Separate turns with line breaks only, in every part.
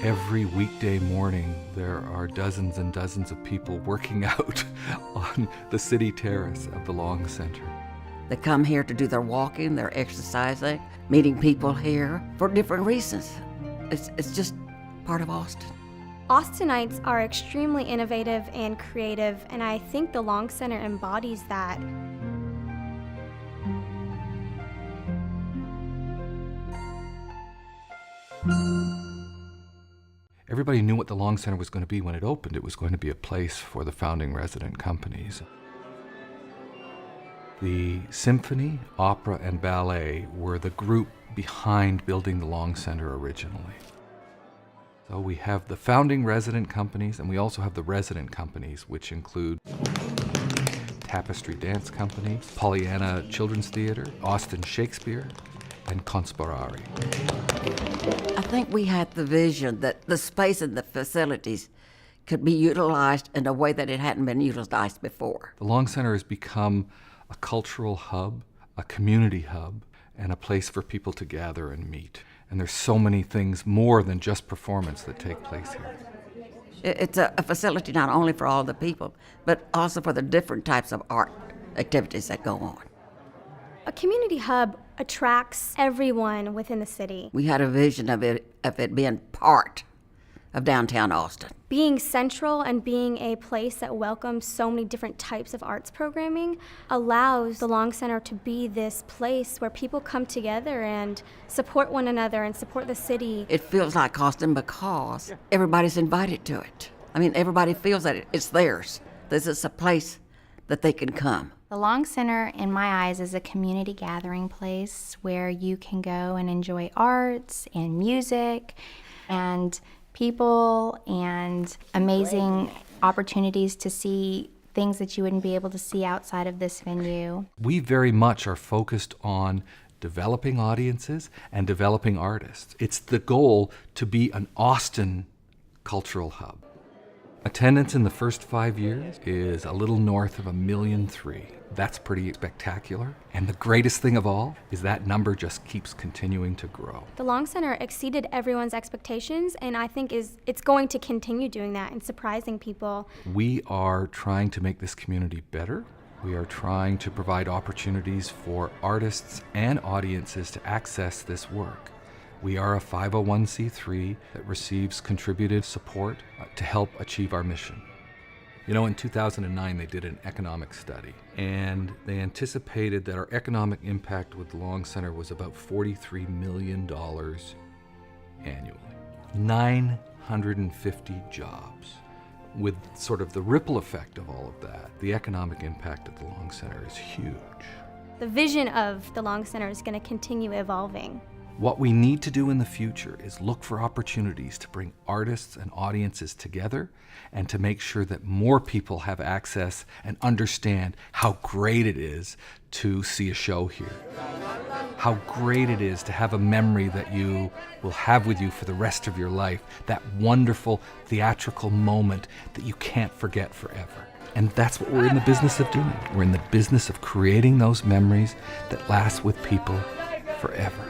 Every weekday morning, there are dozens and dozens of people working out on the city terrace of the Long Center.
They come here to do their walking, their exercising, meeting people here for different reasons. It's just part of Austin.
Austinites are extremely innovative and creative, and I think the Long Center embodies that.
Everybody knew what the Long Center was going to be when it opened. It was going to be a place for the founding resident companies. The symphony, opera, and ballet were the group behind building the Long Center originally. So we have the founding resident companies, and we also have the resident companies, which include Tapestry Dance Company, Pollyanna Children's Theater, Austin Shakespeare, and Conspirare.
I think we had the vision that the space and the facilities could be utilized in a way that it hadn't been utilized before.
The Long Center has become a cultural hub, a community hub, and a place for people to gather and meet. And there's so many things more than just performance that take place here.
It's a facility not only for all the people, but also for the different types of art activities that go on.
A community hub attracts everyone within the city.
We had a vision of it being part of downtown Austin.
Being central and being a place that welcomes so many different types of arts programming allows the Long Center to be this place where people come together and support one another and support the city.
It feels like Austin because everybody's invited to it. I mean, everybody feels that it's theirs. This is a place that they can come.
The Long Center, in my eyes, is a community gathering place where you can go and enjoy arts and music and people and amazing opportunities to see things that you wouldn't be able to see outside of this venue.
We very much are focused on developing audiences and developing artists. It's the goal to be an Austin cultural hub. Attendance in the first 5 years is a little north of 1.3 million. That's pretty spectacular. And the greatest thing of all is that number just keeps continuing to grow.
The Long Center exceeded everyone's expectations, and I think it's going to continue doing that and surprising people.
We are trying to make this community better. We are trying to provide opportunities for artists and audiences to access this work. We are a 501c3 that receives contributed support to help achieve our mission. You know, in 2009, they did an economic study, and they anticipated that our economic impact with the Long Center was about $43 million annually. 950 jobs. With sort of the ripple effect of all of that, the economic impact of the Long Center is huge.
The vision of the Long Center is going to continue evolving.
What we need to do in the future is look for opportunities to bring artists and audiences together and to make sure that more people have access and understand how great it is to see a show here. How great it is to have a memory that you will have with you for the rest of your life, that wonderful theatrical moment that you can't forget forever. And that's what we're in the business of doing. We're in the business of creating those memories that last with people forever.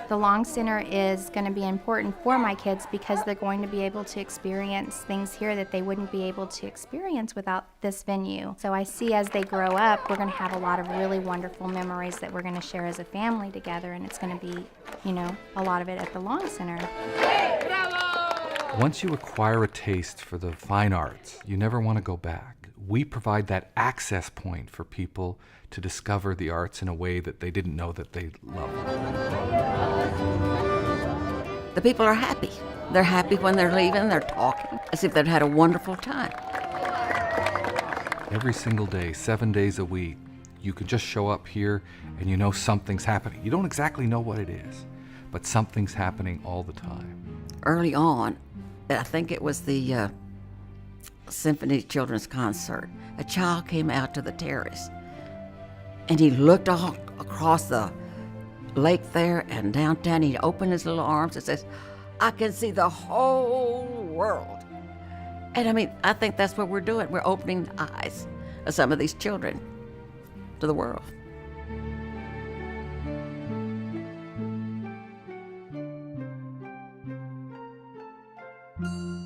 The Long Center is going to be important for my kids because they're going to be able to experience things here that they wouldn't be able to experience without this venue. So I see as they grow up, we're going to have a lot of really wonderful memories that we're going to share as a family together, and it's going to be, you know, a lot of it at the Long Center.
Once you acquire a taste for the fine arts, you never want to go back. We provide that access point for people to discover the arts in a way that they didn't know that they loved.
The people are happy. They're happy when they're leaving, they're talking as if they'd had a wonderful time.
Every single day, 7 days a week, you can just show up here and you know something's happening. You don't exactly know what it is, but something's happening all the time.
Early on, I think it was the Symphony Children's Concert, a child came out to the terrace and he looked all across the lake there and downtown. He opened his little arms and says, "I can see the whole world." And I mean, I think that's what we're doing. We're opening the eyes of some of these children to the world.
you.